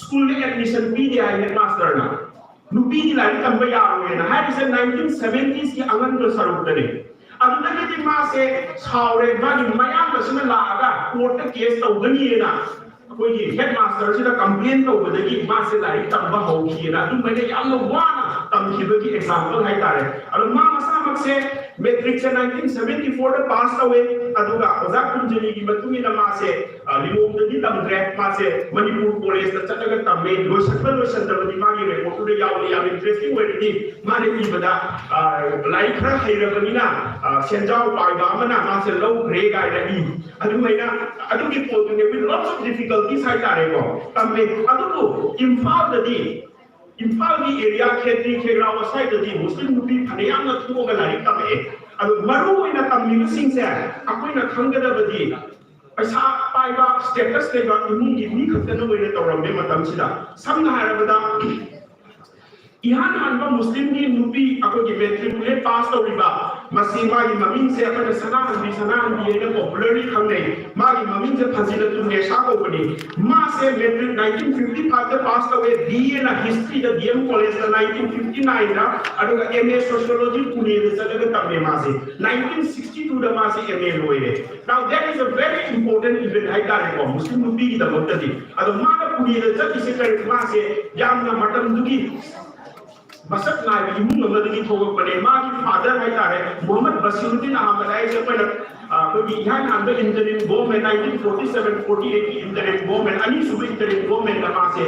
school admission pide ai headmaster na nupi ki lari tamba yawe na hai se 1970s ki angan do saruk dane adudagi ti ma se saure ma ni mayam basna la aga court case tawgani na koi headmaster sida complain tawbadagi ma se lari tamba hoki na du mane yamna wana tamkhibagi example hai tare adu ma masa mak se metric se 1974 da passed away aduga oza kunjali gi matumi na ma se limom da di tamre ma se manipur college da chataga tamme lo sakda di ma gi report da yaw ya interesting way di ma ne gi bada lai khra khaira banina senjau pai ba mana ma se low grade ga da di adu mai na adu gi pot ne with lots of difficulties hai tare ko tamme adu imphal da di imphal di area khetri khegrawa side da di muslim nupi phanayam na thuga lari tame adu maru ina tammi sing se akoina khangada badi paisa paiba status leba imung gi mi khaktana wena tawrambe matam sida samna harabada ihan hanba muslim gi nupi akogi matriculate pass tawriba masima gi maming se apana sanan bi ena popularly khangai ma gi maming se phajila tumne sa ko bani ma se matric 1955 the passed away BA na history the DM college the 1959 na aduga MA sociology pune the sadaga tamme ma se 1962 the ma se MA loire now that is a very important event hai tare ko muslim nupi gi da bottadi adu ma ga pune the jati se kare ma se jamna matam dugi Masak na imung namadagi thogak bane ma ki father hai tare Muhammad Basiruddin Ahmad ai se pada ko ihan anda interim government 1947 48 interim government ani subi interim government na ma se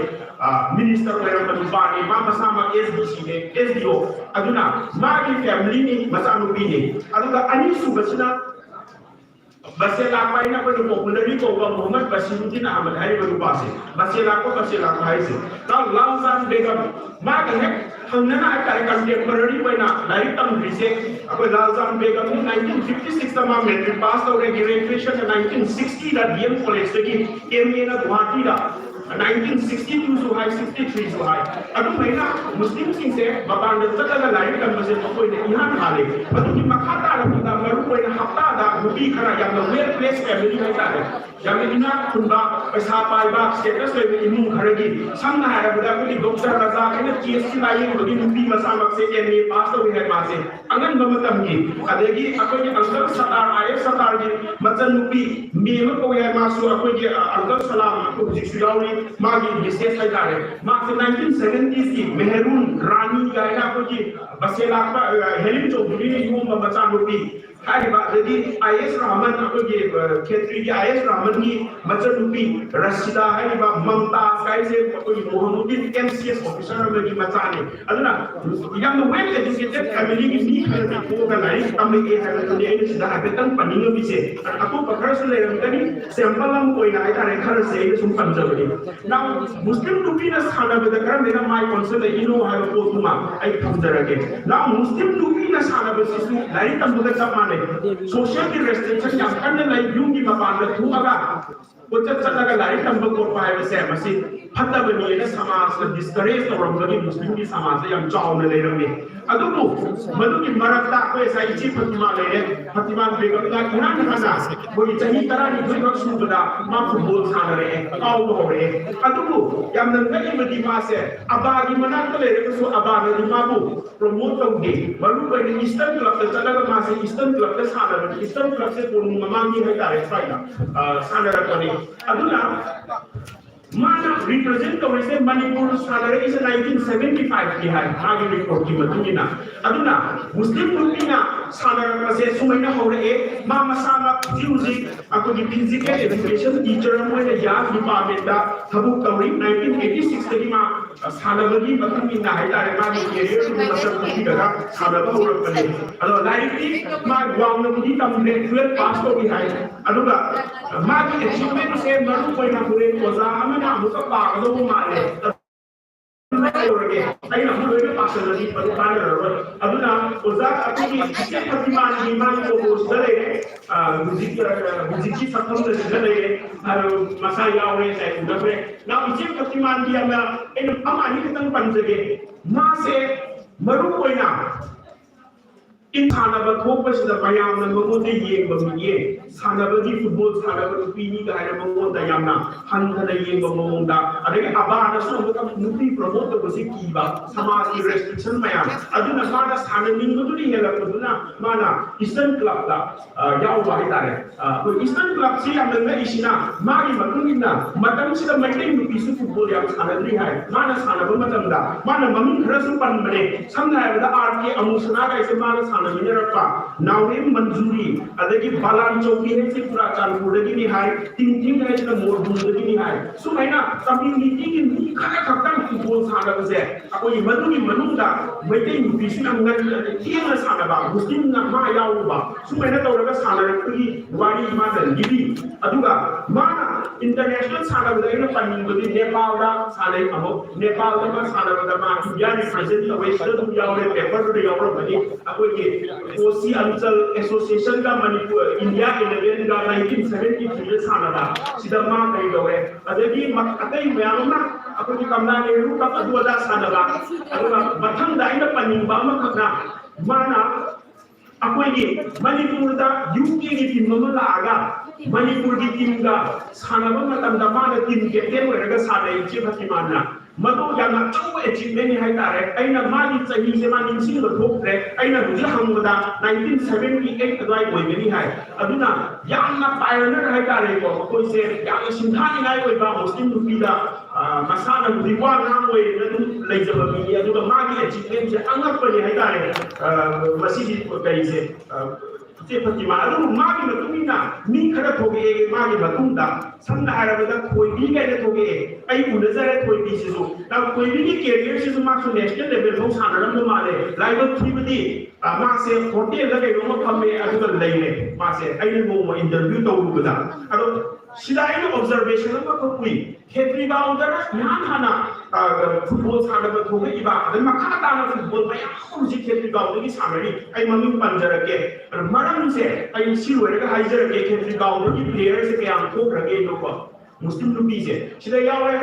minister wera bani ma masama SDC ne SDO aduna ma ki family ni masanu bi ne aduga ani subasina basela pai na ko popularly ko Muhammad Basiruddin Ahmad hai baru base basela ko hai se now Lauzan Begum ma ka ne hangnana ai contemporary wena lai tam rise apo Lauzan Begum 1956 tama metric pass aur graduation 1960 da DM college ki MA na Guwahati da 1962 so high 63 so high adu maina muslim sing se baban da taka lai tam se ko ne ihan hale adu ki makhata ra da maru ko ne hafta da nupi khara yang the well placed family hai ta yang ina khunba paisa pai ba status le imung kharagi samna ha ra da ko doctor raza ne GST lai ko gi nupi masamak se MA pass to hai ma se angan mamatam ki adegi akoi ki uncle satar IF satar gi machan nupi me ma ko ya ma su akoi ki uncle salam ko ji surauri magi business hai tare ma 1970s ki mehrun rani gaina ko ki basela helim chowdhury ne yum machan nupi hai ba dedi IS Rahman ko ki khetri ki IS Rahman ki machan nupi Rashida hai ba Mamta kai se ko ki Mohammuddin MCS officer me ki machan ne aduna yang well educated family ki ni khar ko ga lai am e ha ko ne ni sida ha betan paninga bi se aku pakar se le ram tani sample lam koi na ai tare khar se sum panjabani now muslim nupi na sana be da kar mera my concept you know how to tuma ai khamjarage now muslim nupi na sana be sisu lai tam bu ka mane social ki restriction yang kan lai yung ki mapan da thu aga ko chat chat ga lai tam bu ko pai be se masi phatta bani na samaj ka discourage to ram ga muslim ki samaj yang chaw na le ram ni adu ko madu ki marakta ko sai chi fatima le fatima begum da kuran kana ko chahi tara ni ko su da ma football sana re kaw ho re adu ko yang nan ga imadi ma se abagi manak le re so abana ni ma bu promote to de baru ko ni eastern club ta chalaga ma se eastern club ta sana re eastern club se pun mamangi hai ta re faida sana ra ko ni aduna mana represent to se Manipur salary is 1975 ki hai agi report ki matungina aduna muslim rupina salary ka se sumaina hore e ma masama music ako ni physical education teacher mo ne ya department da thabu kawri 1986 tagi ma salary matungina hai tare ma ni career ni masam ki daga salary hore pane ado likely ma gwang na mudi tam graduate pass to ki hai aduga ma ki achievement se maru koi na hore ko za na muka pa ga do ma le ai na mu le pa sa ni pa pa na aduna oza ati ki fatima ni ma ko ko dale muziki satham de dale masai yawe sai dabre na ije fatima ni ama en ama ni tan panjage ma se maru koina in Sanaba Topas the Mayam and Mamote Ye, Sanabadi football, Sanaba Pini, Mamota Yamna, Hanta Ye Mamonda, I think Abana so Nupi promoter was a Kiba, Samasi restriction Mayam, Aduna Mana Sanamin Muduna, Mana, Eastern Club, Yawa, Eastern Club, see, I'm the Ishina, Mari Matunina, Madam Sida Matin, piece of football, Sanabri High, Mana Sanabamanda, Mana Mamin Rasupan Mane, sometimes the RK Amusana is a Mana. Now, in Manjuri, Adaki Balan Choki, Sipra, Pudagini High, thinking as the more Budagini High. So, Mana, community in Kakatan football Sana was there. Ako Maduni Manunda, waiting, Visham, Tia Sanaba, Muslim Maya, so Mana Tora Sana, Wadi Mother, Gibi, Aduga, Mana, International Sana with the funding with Nepal, Sana, Nepal, Sana, Yani, President of Western Yaway, paper to the Yaway. OC Ansal Association का Manipur India 11 का 1973 साल था सिद्धमा कहीं लोगे अदेगी अतई ma'am ना अपनी कमला नेहरू का 2000 साल था अगर बथम दाइन पन्निंग बाम खना माना अकोई मणिपुर दा यूके की टीम में लागा मणिपुर की टीम का सानबा मतम दा माना टीम कैप्टन होएगा साले इच्छे फतिमाना मधु याना चौ अचीवमेंट है तारे ऐना माली चाहिए से मानी सिंह लोग रे ऐना मुझे हम बता 1978 अदवाई कोई नहीं है अदुना याना पायरनर है तारे को कोई से याना सिंधानी नहीं कोई बा मुस्लिम दुपीदा मसाला दुपीवा नाम कोई न ले जब भी अदुना माली अचीवमेंट से अंगक पर है तारे मसीह कहीं से से फतिमा अदु मागी मतुमिना मी खरा थोगे मागी मतुंदा समना हारबदा कोई भी गए थोगे आई उनजरे कोई भी सिसु ना कोई भी कैरियर सिसु मासु नेशनल लेवल में सानरम माले लाइव थ्रीबदी मासे होटल लगे नो फमे अदु लेने मासे आई नो इंटरव्यू तौरुबदा अदु सिदाई ऑब्जर्वेशन में कोई खेतरी गाउंडर यान हाना फुटबॉल सानब थोगे इबा अदु मखा ताना फुटबॉल में हम जी खेतरी गाउंडर की सामरी आई मम्मी पंजरके मरम से आई सिरोरे का हाइजर के खेतरी गाउंडर की प्लेयर से क्या थोक रगे लोग मुस्लिम नुपी से सिदा यावे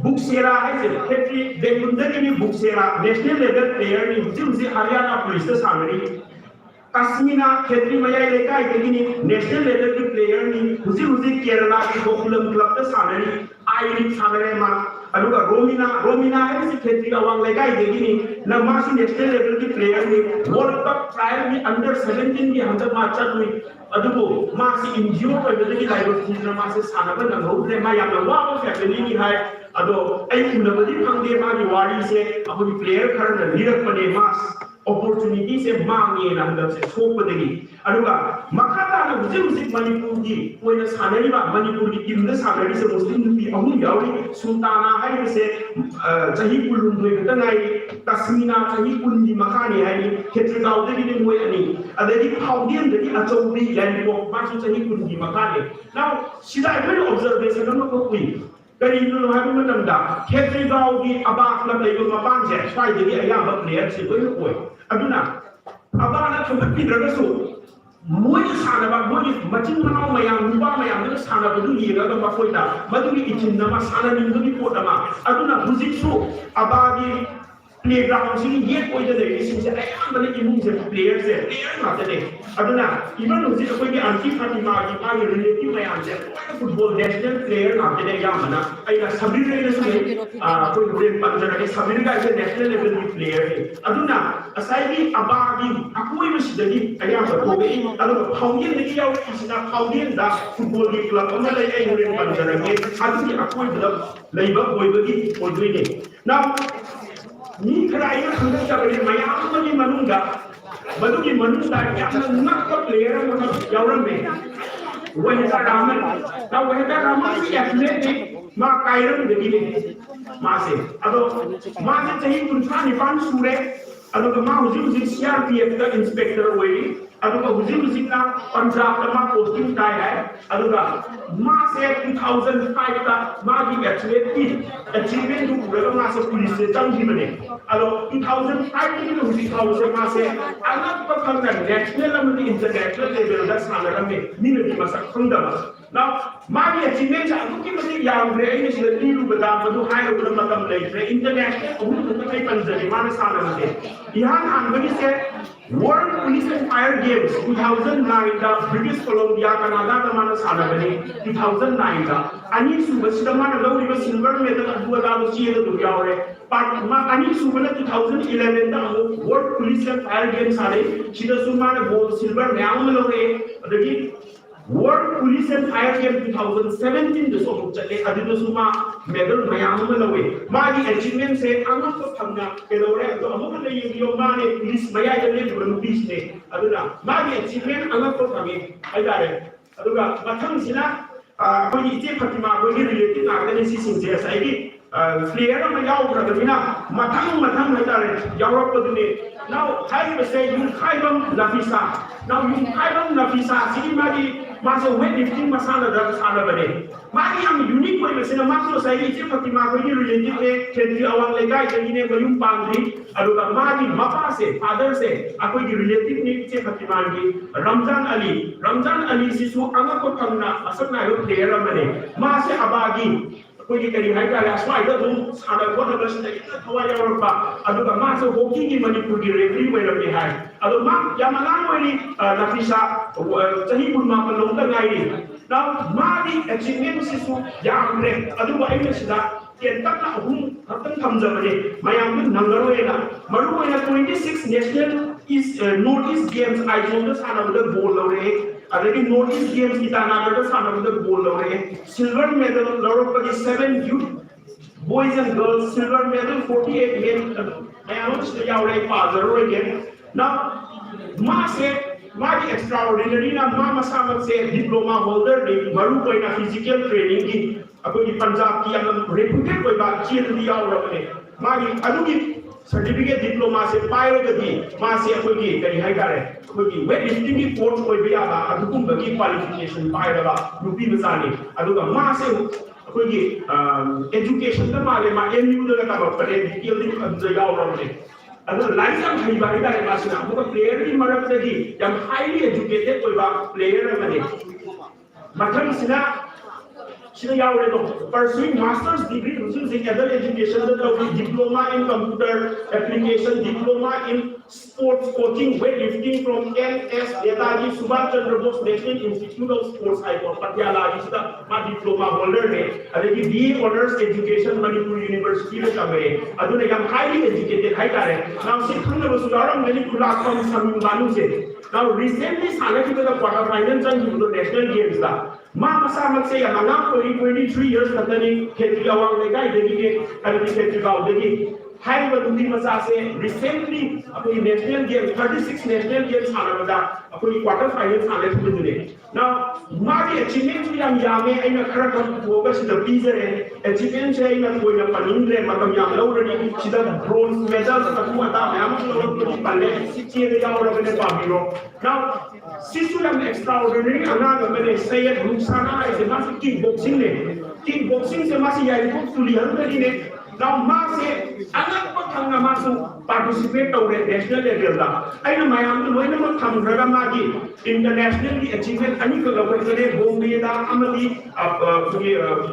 बुक सेरा है से खेतरी बेगुंदर की बुक सेरा नेशनल लेवल प्लेयर ने मुझे हरियाणा पुलिस से सामरी कश्मीरा खेतरी मया लेका इतनी नेशनल लेवल की प्लेयर ने मुझे केरला की गोकुलम क्लब से सामरी आई लीग सामरे मा अरुगा रोमिना है से खेतरी अवांग लेका इतनी न मासी नेशनल लेवल की प्लेयर ने वर्ल्ड कप ट्रायल में अंडर 17 की हम माचा हुई अदुबो मासी इंजियो पर बदली लाइव थीन मासे सानबा न होले मा याम वाबो फैमिली नि हाय अदो आई कुनबदी फंगे मागी वारी से अपनी प्लेयर खर न लिरक पने मास opportunity से मांगे ना हम से छोप देगी अरुगा मखाता न मुझे मणिपुर की कोई न सानरी बा मणिपुर की टीम ने सानरी से मुस्लिम नुपी अहू यावरी सुल्ताना है से जही कुलुन दोई गतनाई कश्मीरा जही कुलुन की मखानी है नि खेत्र गांव दे की मोय अनि अदेगी फाउंडेन दे की अचौबी यानी को मासु जही कुलुन की मखानी नाउ सिदा एवरी ऑब्जर्वेशन न को कोई करी नु हाबी मतमदा खेत्री गांव की अबाक लब लेबो मपान से स्वाई दे अयाबा प्लेयर से कोई कोई अदुना अबाना थमपिद्रगसु मोय सानबा मोय मचिन मनाव मयाम नुबा मयाम ने सानबा दु येगा मफोइदा मदुगी इचिन नमा साननिंगुगी पोटमा अदुना हुजिसु अबागी प्लेग्राउंड से ये कोई दे इसिन से अयाबने इमुंग से प्लेयर माते दे अदुना इवन हुजि कोई के आंटी फातिमा की मागी रिलेटिव मयाम से फुटबॉल नेशनल प्लेयर माते दे यामना आइना सबरी रे से कोई रेन पंजरा के सबरी का नेशनल लेवल की प्लेयर है अदुना असाइबी अबागी अकोई मसिदगी अयाबा तोगे अदु फाउंडेन दे याव इसिना फाउंडेन दा फुटबॉल की क्लब अमा ले आई रेन पंजरा के अदुगी अकोई क्लब लेबा कोइबगी ओदुइने now ni khrai na khang ta bari mayam ma ni manunga badu ki manunga yam nak ka player ma yawran me wahda raman ki athlete ma kairam de ni ma se ado ma se chahi kunsa nipan sure ado ma huji CRPF ka inspector wei ado ka huji na Punjab ka ma posting kai hai ado ka ma se 2005 ka ma ki athlete ki achievement du pura ma se police se chang ji bane ado 2005 ki huji ka se ma se anak pa khang na national and international level da sanara me ni ne ma sa khang da Now, my achievements are looking at the young brain is the new with the high of the international World Police and Fire Games 2009 the British Columbia Canada the Mana Sanabani 2009 Ani Subastamana low silver medal at Buadalo Chia the Yaure but Ani Subana 2011 the World Police and Fire Games are Chida Sumana gold silver Yamalo the World Police and Fire Games 2017 the so Adina Suma medal Mayamala Madi achievement say I'm not Panga Pelore the Amaka Yomani police Maya Nupi State Aduna Madi achievement I'm not Panga I got it Aduga Matang Sina when you take Fatima when you related analysis in JSID Flera Mayao Pradamina Matang Hatare Yaropodune now I will say you Kaibam Nafisa now you Kaibam Nafisa Sidimadi Masa weightlifting masala dapat sana bade. Mari yang unique kau ini sena masuk saya ini seperti makanya related le kendri awang legai jadi ni bayum pangri. Aduh mari bapa se, father se, aku ini related ni seperti mari. Ramzan Ali sisu anak kau kamna asal na yo player mana. Masa abagi. Aku ini kali hai kali asal itu tu sana kau dah bersih kita tahu yang apa. Aduh masa hoki di Manipuri referee mana hai. Aduh mak yang mana ini Nafisa jadi pun mak pelong tergai. Now Madi achievement sisu yang re. Aduh baik sudah kita nak hatang kamzamane. Mayam tu nanggaroena. Maruena 26 national is Northeast Games I told us sana ada gold lore. Already Northeast Games kita nak ada sana ada gold lore. Silver medal lore bagi 7 youth boys and girls silver medal 48 men. Mayam tu sudah jauh lagi father again. Now Madi extraordinary na mama se diploma holder ni maru koi na physical training ki aku di Punjab ki yang reputed koi ba chiel di yaw rakne Madi adu ki certificate diploma se pairo gadi ma se aku ki kari hai kare aku ki weightlifting ki coach koi biya ba adu kum bagi qualification pairo ba Nupi masani adu ka ma se aku ki education da ma le ma MU da ka ba pare di di adu yaw rakne Aduh, lain yang hanya bagi dari masna, bukan player di mana tadi yang highly educated oleh player yang mana. Macam sila yang orang pursuing master's degree in adult education, diploma in computer application, diploma in sports coaching, weightlifting from NS Netaji Subhash Chandra Bose National Institute of Sports Icon, Patiala, this is my diploma holder. Ada di BA Honors Education Manipuri University le kami. Aduh, yang highly educated, high talent. Now, sekarang kita sudah orang many pulang kami sambil bangun je. Now, recently, sana kita dah quarter final jangan untuk national games lah. Masa saya yang anak 23 years katanya खेती awang legai degi ke kalau di खेती kau degi hai berduri masa saya recently aku national games 36 national games sana pada aku di quarter final sana itu dulu. Now mari achievement yang yame aina kerana fokus the pleaser achievement saya yang kau yang paling macam yang lalu ni sudah bronze medal aku ada yang lalu tu paling sih yang orang ini pabiro. Now sisu yang extraordinary anak kami saya sana itu masih kickboxing se masih ya itu tulian tadi ni. Now masih anak petang masuk participate oleh national level dah. Aina mayam tu mana pun tham kerana lagi internationally achievement ani kalau berkene Bombay dah amali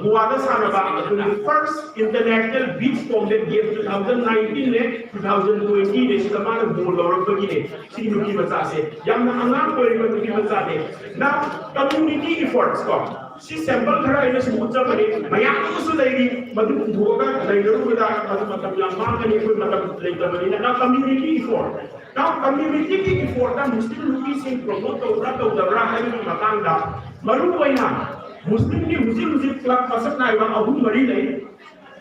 Goa dah sana bah. First international beach combat game 2019 le 2020 le sudah mana gold orang begini. Si Nupi masase. Yang anak boleh Nupi masase. Now community efforts kau. Si sampel kerana ini semua macam mayang tu sudah ini madu dua kan dari dulu kita macam yang mana ni pun macam lain macam ini. Now community effort. Now community effort kan Muslim Nupi sing promote atau hari ini matang dah. Maru poina Muslim club pasal na ibang abun mari lagi.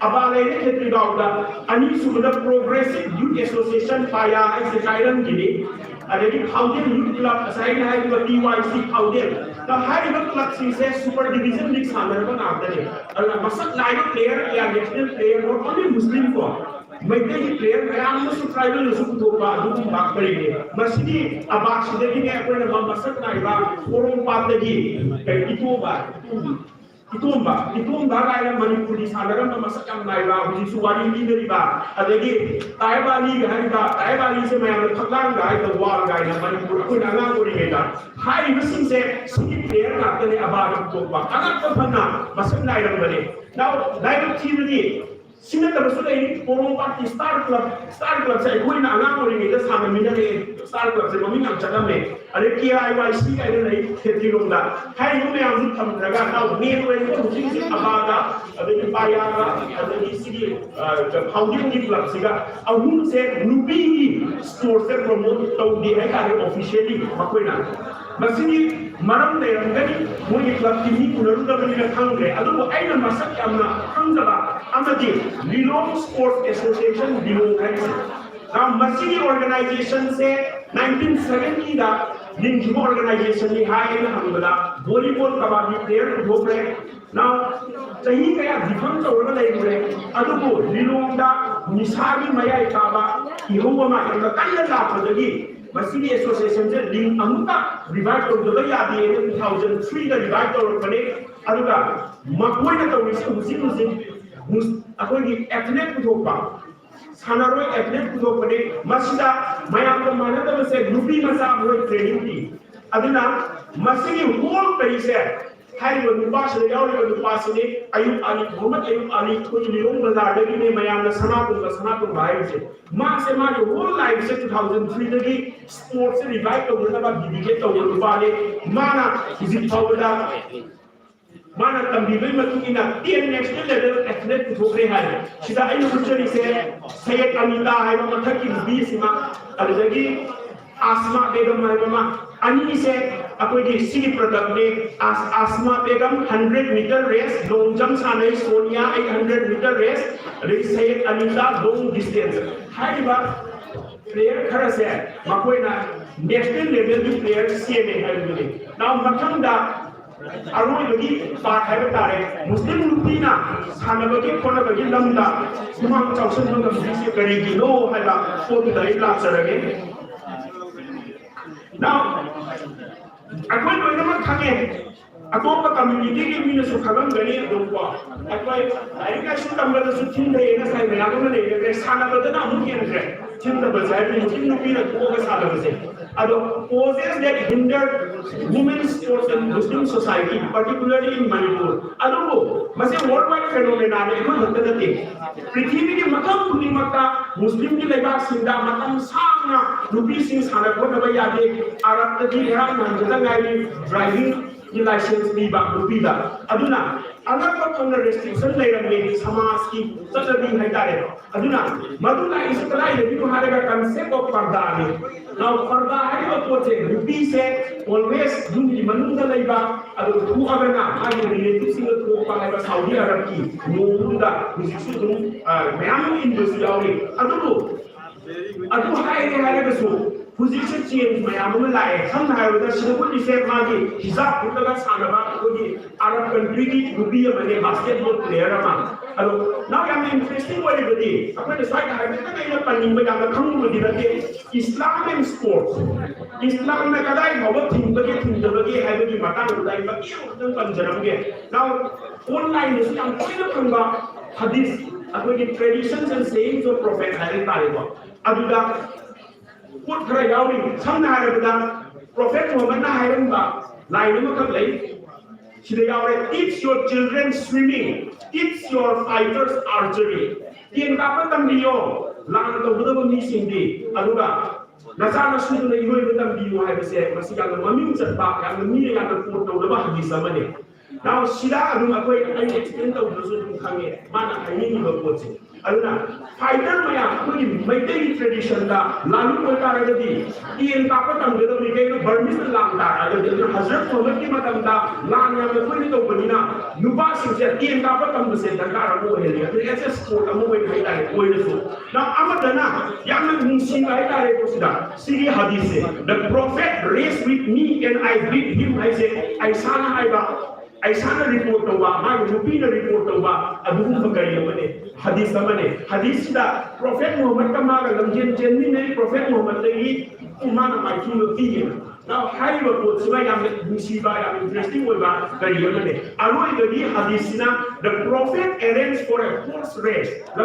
Abalai ni kita dah ani sudah progressive youth association paya exercise gini. Ada di Foundation Youth Club, saya ni ada TYC Foundation. Nah, hari ini club sih Super Division League sana pun ada ni. Kalau masak lain player ya national player, not only Muslim ko. Mereka ni player, yang masuk tribal masuk doa, dukung bak beri ni. Masih abang sudah ni apa nama masak lain bak, orang pat lagi, kayak itu bak. itumba gaya Manipuri sanaram masak naiba huji suwari ni riba adagi taibali hariba taibali se mayam thaklang gai the war gai na Manipur ko na ngang ori geda hai bisin se sini player na tane abag ko ba anak ko phana masak nairam bane now daiba chimni sina tabasu dai poro party star club se koi na ngang ori geda sama mina ne star club se mami ngam chakam me are KIYC gai na nei kheti longda hai no me am tham raga now ne ko ko huji abaga adagi payaga adagi sigi the founding club siga ahum se Nupi store se promote to di hai ka officially makoina masini maram ne rangani mo club ki ni kunaru da bani khangre adu aina masak amna khangaba amadi Lilong Sports Association Lilong hai now masini organization se 1970 da Ninju organization ni hai na hamada volleyball kabadi player dhopre now chahi kaya difam to ora lai mure adugo Lilong da nisagi maya ikaba ihuwa ma kan kalla la phadagi masini association je link amuka revive to the yadi 2003 da revive to pane aduga makoi na to musim akhoi athlete puthokpa sanaroi athlete puthokpane masida mayam ko manada se Nupi masa hoi training ki aduna masini whole paise hai wo nupa se yauri wo nupa se ayub ali Muhammad ayub ali ko Lilong bazar de ne mayam na sanatun bhai se ma se ma jo whole life se 2003 dagi sports revive to na ba dedicate to nupa le mana visit pawda mana tambibai matukina tian national level athlete puthokre hai sida ai future se sayed amita hai mathaki bi sima adagi asma begum hai mama ani se akoi di sigi product ne asma begum 100 meter race long jump sanai sonia 800 meter race re sayed amita long distance hai ba player khara se makoi na national level di player cma hai bole now mathang da aroi bagi part hai tare muslim Nupi na sanabagi khona bagi lamda sumang chausan ngam se kari gi no hai ba ko dai la sarage now akoi loina ma khange atop community ke mina su khagam gani dompa akoi education tamba su thin dai na sai na ga ne ne sanabada na mu ken re thin da bazai muslim Nupi na ko ga sanabase ado causes that hindered women's sports in Muslim society, particularly in Manipur. Ado mase worldwide phenomenon ne ko hatta prithvi ke matam punimata Muslim ki lebak sinda matam sangna Nupi sing sana ko na yade arat di ha manjata ngai driving license ni ba Nupi da aduna agar ko tong restriction leiram ne samaj ki tatadi hai tare aduna madula is kalai le bitu haraga concept of parda ne now parda hai ko poche Nupi se always dum di manunda leiba adu thu abana ai relative singa ko pa hai ba Saudi Arab ki munda bisu dum mayam industry auri adu hai ne hai ba so position change mayam ma lai sam hai ba sida ko ni se ma gi hijab putaga sanaba ko gi Arab country ki Nupi mane basketball player ma ado now yam interesting what it is apne side hai ta kai na paning ba yam khang mu di rate Islam and sports Islam na kadai bawa thing ba ge hai ba gi matang dai ba ki tang panjaram ge now online is yang koi na khang ba hadith apne ki traditions and sayings of prophet hai ta ba aduda put khara yawi samna hai ba prophet Muhammad na hai ba lai na khak lai sida yaure teach your children swimming teach your fighters archery kin ka pa tam biyo lang to bu da mi sing di aduga nacha na su na iroi ba tam biyo hai ba se masi ka maming chat ba ya mi ya ka put to da ba hadith ma ne now sida adu akoi ai explain to bu su khange mana ai ni ba ko che aduna fighter maya koi mai dei tradition da lalu ko ta ra di kin ka pa tam da mi kai no burmese lang da ra da hazrat Muhammad ki matam da lang ya me koi to bani na nupa sing se kin ka pa tam se da ka ra mo he ya ni ss sport amu mai kai dai koi ne so now amada na yang na ning sing ai ta re ko sida siri hadith se the prophet raised with me and I beat him I say I sana ai ba aisana report to ba ma Nupi na report to ba adu ko kai mane hadith hadith da prophet Muhammad ka ma ga lamjin jenni ne prophet Muhammad le umana mai ki Now, high report, so I am interesting with the Hadithina, the Prophet arranged for a horse race. The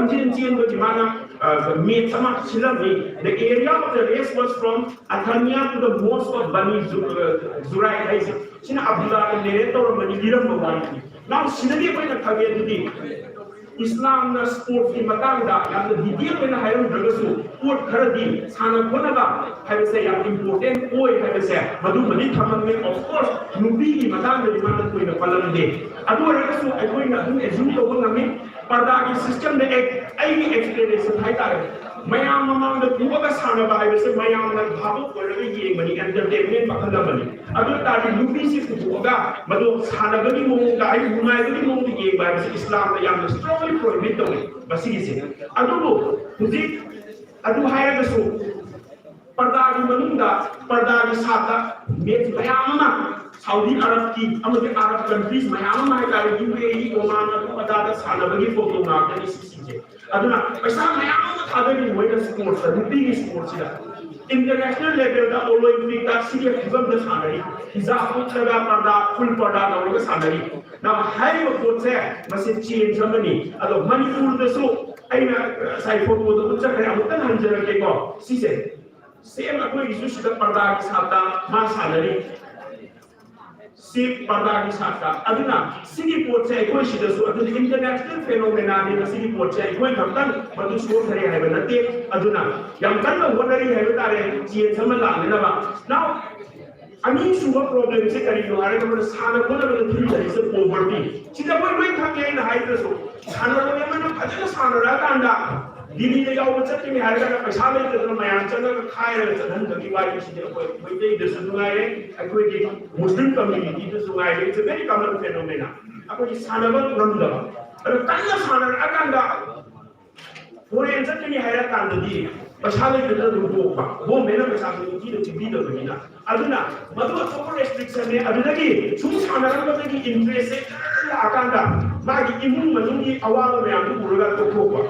area of the race was from Athania to the mosque of Bani Zurai. Sina Abdullah narrator Mani. Now, Sinadi by the Kaveti. Islam na sport ki matangda yang the detail na hayam dragasu sport kharadi sana konaba haibase yang important oi haibase madu mani thamang of course nupi ki matangda dimana koi na palam de adu ragasu ai na dum assume to ngami parda ki system de ek ai explanation hai ta mayam mamang da duga sana ba haibase mayam na bhabu koraga yeng mani entertainment bakhala mani adu ta di nupi si duga madu sana gani mo ga ai hunai gani mo yeng ba Islam na yang strong prohibit dong, basi isi. Aduh, jadi, aduh haya kesu. Perda di manungga, perda di sata, met mayama. Saudi Arab ki, ambil Arab countries mayama hai dari UAE, Oman, aduh ada sana bagi foto nak dari sisi. Aduh nak, pasal mayama ada di mana sport, ada di sport sila. International level da Olympic da serious event da sanari hijab putra parda full parda da orang sanari now high report se masih change zamani ado Manipur da so aina sai photo da putra kaya amutan hanjara ke ko si se same aku isu sida parda ki sata ma sanari si parda ki sata aduna Singapore se aku sida so adu international phenomena ni Singapore se aku kamtan batu so thari hai banate aduna yang kan wonari hai tare chien sama la ne ba now ani suwa problem se kari no hare ko sana ko na thri thari se poverty sida koi loi thak ye na hai to so sana lo ya mana phajana sana ra kanda dili ne yaw chat ni hare ka paisa le te na mayan chana ka khai ra chan da ki wai si de ko koi dei de su ngai akoi ki muslim community de su ngai it's a very common phenomena akoi sana ba ram da ara kanya sana ra kanda foreign chat ni hare kanda di paisa le te na du ba bo me na paisa ni ki de bi de ni na aduna madu to restriction ne adunagi sum sana ra ba ki interest akanda magi imun manungi awala me am ku ruga to ko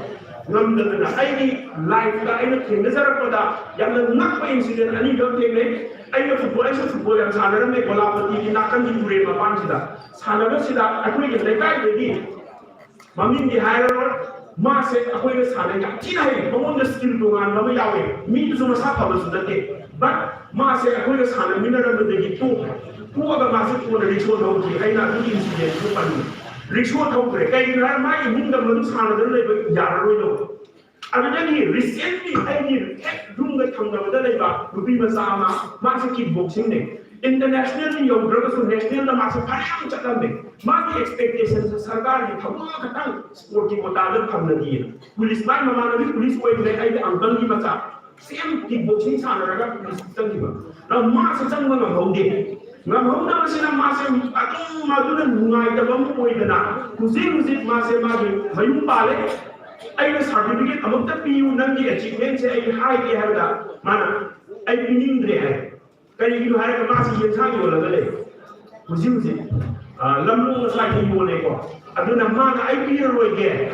namdana aini life da aina thengazara pada yamna nakpa incident ani gam thengne aina football yang sanara me golapati ki nakan ji pure ma pan sida sanara sida akui ge lekai dedi mamin di hire ma se akui ge sanara ya tina hai mamon da skill do ngan ma yawe mi tu ma sa pa ba sudate but ma se akui ge sanara minara me de ki tu ga ma se ko de richo do ki aina du incident ko pan Ritual compre, kaya yung may imunda mo sana dala iba yaro ito. Ano na ni recently ay ni dung na kang na dala iba Nupi masama masa kickboxing ne. Internationally yung draga so national na masa parang chatan ne. Magi expectations sa sarkar ni thamu katang sporting modal kam na diyan. Police man mama na police ko ay uncle ki masa. Same kickboxing sana raga police tang iba. Na masa sang mga hawde. Ngamhong sila masa atong madunan nungay tabang mo idana kuzin masa magi mayung pale ay na certificate among tapiyo nang di achievement sa ay high ke harda mana ay pinindre ay kaya ito harga masa yan sa iyo lagale kuzin lamu sa iyo ne ko aduna mana ay piniro ge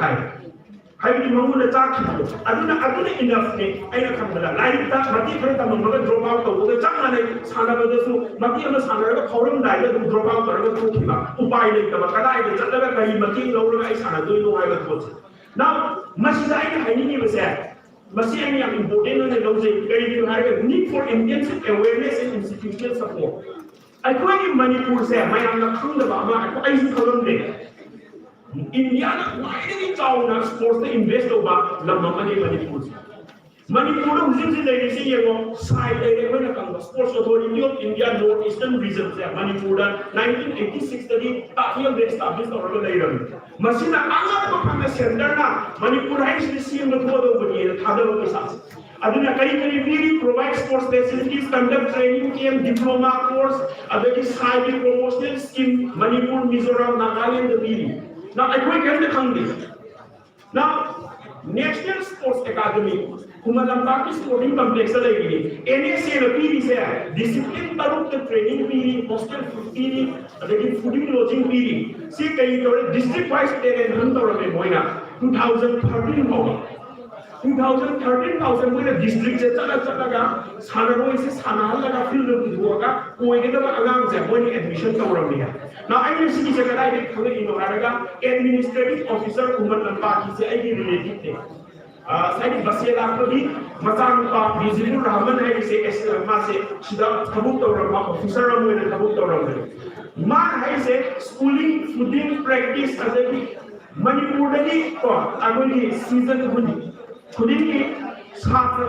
hay di mamuna taki aduna enough ne ay na kamala life ta mati khare ta mamga drop out to the chang ne sana ba su mati ama sana ga forum dai ga drop out kar ga to kiba upai ne ka kada ai chat ga kai mati lo ga ai sana do no ai ga to now masida ai hai ni ba sa masi ai am important ne lo se kai ni har ga need for intensive awareness and institutional support ai ko ni Manipur se mai am na khung da ba ma ai su khalon ne India na widely chow sports to invest over lamma Manipur. Manipur using the legacy yego side area when a sports authority of India northeastern region se Manipur 1986 tadi tahiya de established organization. Masina anga ko kame center na Manipur high school no thodo bani thada ko sa. Aduna kari really provide sports facilities, conduct training camp, diploma course, adaki side promotional scheme Manipur, Mizoram, Nagaland the Now, I can the Now, National Sports Academy, Kumalamaki Sporting Complex, NSA PD, discipline Taruk training PD, hostel PD, fooding lodging PD. See, district wise, they 2013 2013 Moina district से चलगा सानारोई से सानाहलगा field पुथोगा कोइगदबा अगांग से Moina admission तौरमनिया ना आइने सिगी से कदाइ दे खंगे इनो हारगा administrative officer Umar लंबा की से आइगी related थे साइड बसे लाखबी मचान पा बिजिबुल रहमान है से एस मा से सिदा थबुक तौरमा ऑफिसर मोइना थबुक तौरमने मा है से स्कूलिंग फूडिंग प्रैक्टिस अदगी मणिपुर दगी को अगोनी सीजन खुदिंगी छात्र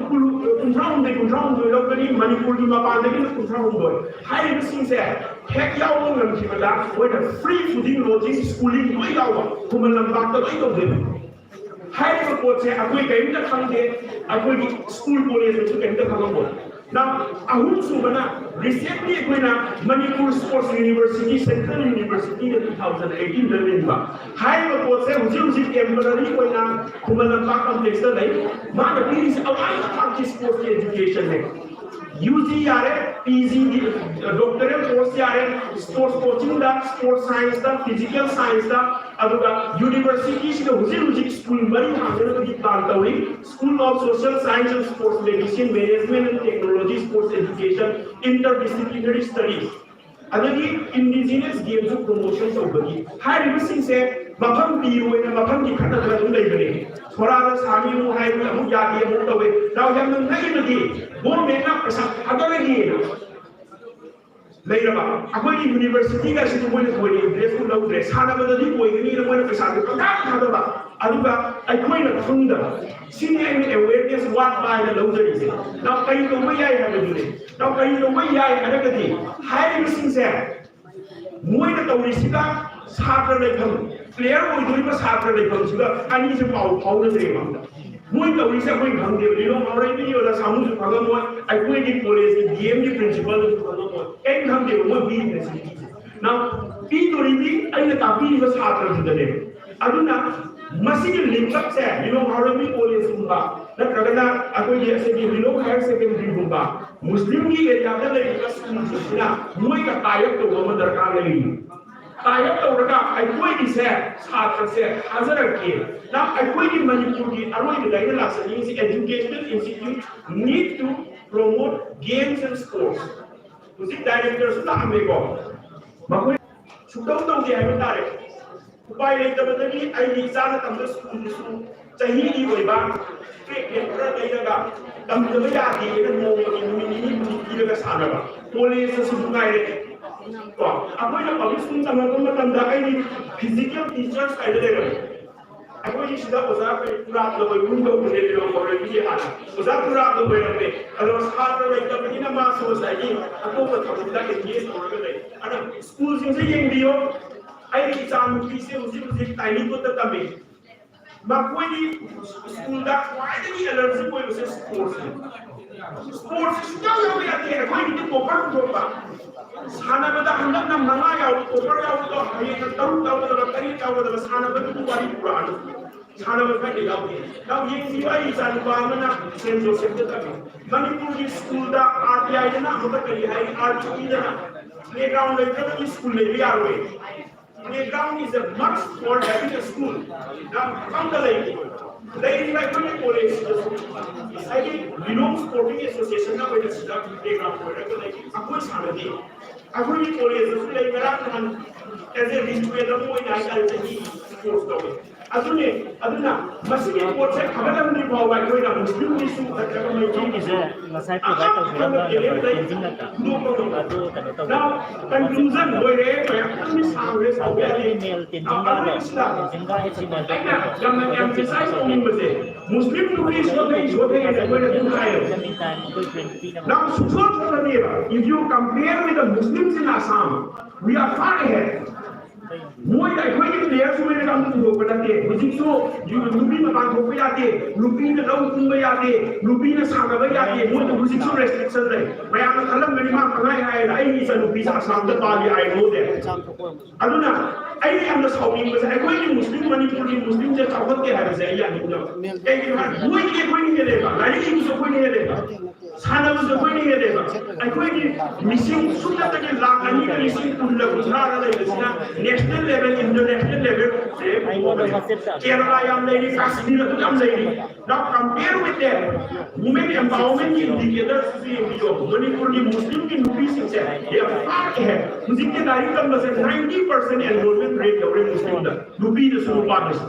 कुंथ्राउंदे लौगनी मणिपुर की मपानदगी कुंथ्राउंदोय हाइबसिंगसे हेक यावो ngамखिबदा ओइना फ्री फूडिंग लॉजिंग स्कूलिंग लोइ यावो कुमल लंबाक लोइ तौदे हाइब पोचे अखोइ कयमता खंगे अखोइ स्कूल कॉलेज में कयमता खंगो ना अहुम सुबना रिसेंटली अखोइना Manipur Sports University Central University 2018 दलिनबा हाइब पोचे हुजि टेम्पररी कोइना कुमल लंबाक कॉम्प्लेक्स लै माने पीरिस अवाई खाकी स्पोर्ट्स एजुकेशन है UG यारे PG डॉक्टरेट कोर्स यारे स्पोर्ट्स कोचिंग दा स्पोर्ट्स साइंस दा फिजिकल साइंस दा अदुगा यूनिवर्सिटी से हुजि स्कूल मरी हांगन की प्लान तौरी school of social science and sports medicine management and technology sports education interdisciplinary studies अदगी इंडिजिनस गेम्स प्रमोशन तौबगी हाइरिबसिंग से मफम पीरोइना मफम की खतना खना लेबने थोरादा सामिनु हाइबु अमु यादी अमु तौवे नाउ हम नगीनदी गवर्नमेंटना पैसा अगलगी लेरबा अखोई यूनिवर्सिटी का सिटु मोइना कोइ ड्रेस को लौद्रे सानाबददी कोइगनी न मोइना पैसा दे पका खादबा अदुगा अखोइना खंगदबा सिनि आइन अवेयरनेस वाट बाय द लौजरिसे नाउ कई तो मै याय हाबदुले नाउ कई तो मै याय हारगदी हाइरिबसिंग से मोइना तौरिसिदा छात्र लेखम प्लेयर ओइदुरिबा छात्र लेखम सिगा अनि से पाउ फाउनद्रेबा मोइ तौरिसे अखोइ खंगदे लिनो माउरैबि योला सामुजु खगमो अखोइ की कॉलेज की डीएम की प्रिंसिपल खगमो एन खंगदे मो बी फैसिलिटी नाउ पी तोरिबि अइना तापिबा छात्र जुदने अदुना मसिगे लिंकअप से लिनो माउरैबि कॉलेज गुंबा नत्रगना अखोइ से की लिनो हायर सेकेंडरी गुंबा मुस्लिम की एरिया दा लेबा स्कूल सिना मोइ का टाइप तो वो दरकार लेगी तायब तौरगा अखोइ की से छात्र से हाजर के ना अखोइ की मणिपुर की अरोइ लाइन लासनी से educational institute need to promote games and sports उसी डायरेक्टर सुना हमेको मखोइ सुतौ तो के है तारे उपाय लेतबदगी आई इजाना तमद स्कूल सु चाही की होइबा के केंद्र लेगा तमदब यादी ने नोमो मिनी की लगा सानबा कॉलेज से सुनाइरे तो अखोइना पब्लिक स्कूल तमको मतंदा आई फिजिकल टीचर्स काइदे लेगा अखोइ सिदा ओजा पे पूरा लोय मुंडो ने लो करे भी हाना ओजा पूरा तो बेरमे अलो छात्र लेतबगिना मा सोसाइटी अतोप थबदा के ये तोरगे ले अना स्कूल से येंबियो आई एग्जाम की से उसी टाइमिंग को तमे मकोई स्कूल दा क्वाइटली एलर्जी कोई उसे स्पोर्ट्स क्या हो गया है कोई भी टॉपर होगा सानाबदा हंदक ना मंगा याव टॉपर याव तो ये तरुण ताव करी ताव सानाबदा को वाली पुराण सानाबदा के याव नाउ ये सीवाई सानबा मना सेंट जोसेफ तक मणिपुर की स्कूल दा आरटीआई ना हम करी है आरटीई दा प्लेग्राउंड लेकर स्कूल ले भी आ रहे playground is a must for having a school. Now, come the lady. Lady like when you college, I think renowned sporting association now with the playground for like a good Sunday. I will be college like Marathon as a display the more in I sports story. Aduna, masih sports saya kabar ni bawa kau ina muslim ni su tak kau mai jadi je. Masai provide tu berapa Now, conclusion boleh kami sampai email emphasize on Muslim Nupi Now, if you compare with the Muslims in Assam, we are far ahead. Moi like when you players who will come to go but music so you Nupi mapan go jate Nupi ne lau tung jate Nupi ne saga jate moi to music so restriction rahe main aap khalam meri ma pangai hai ai ni sa Nupi sa sam ta pali I know that aduna ai ni am the shopping was ai koi ni Muslim Manipuri Muslim je chawat ke hai se ya ni no ai ni moi ke koi ni dega nani ki so koi ni dega sana so koi ni dega ai koi ni missing sunna ta ke la ani ni missing kun la guzara la isna next national level, international level, Kerala yam lady, Kashmir yam lady. Now compare with them, women empowerment indicators Manipur Muslim in Nupi they are far ahead. Muslim 90% enrollment rate of Muslim Nupi the Sulu partners.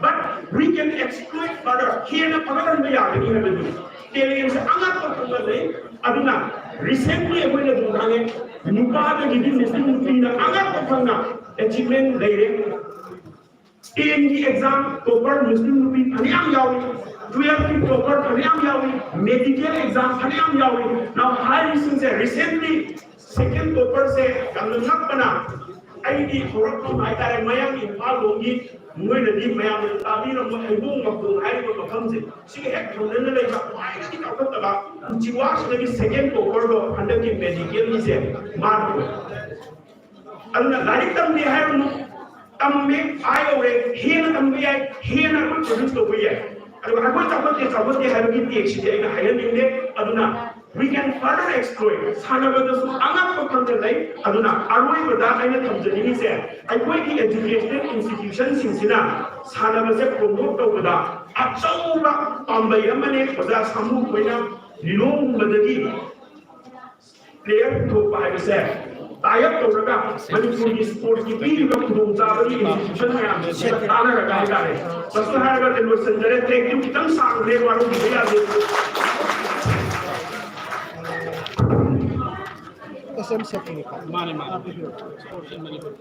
But we can exploit further. Here na pagalan bayar ni nabi. Aliens angat pagkumalay. Aduna recently ako na dungange nupa na gidi Muslim Nupi na angat pagkanga achievement layer. In the exam, topper Muslim Nupi Hanyam Yawi, 12th topper Hanyam Yawi, medical exam Hanyam Yawi. Now high recently second topper say Kanungat Pana. ID Horok Maitare Mayam in Palogi, Muedi Mayam, Tabino, Mabung, Ivo comes in. She had to learn why did you talk about? She was the second topper under the medical, he said, Marco. And the Laritam they have make I away, here and way, here and produce the way. And I want to they have been the exchange, Aduna. We can further exploit. Sanabadasu angat pagkantalay aduna arway bada kaina thamjani se aikoi ki educational institutions sinsina sanabase promote tawda achauba pambai amane bada samu koina lilong badagi player thokpa haibase tayap tawraga Manipur ki sports ki pi ka khudong chabari institution mayam tana raga haidare basu haraga television dare thank you kitang sang re waru bhaiya de SM setting ka. Mane. Manipur.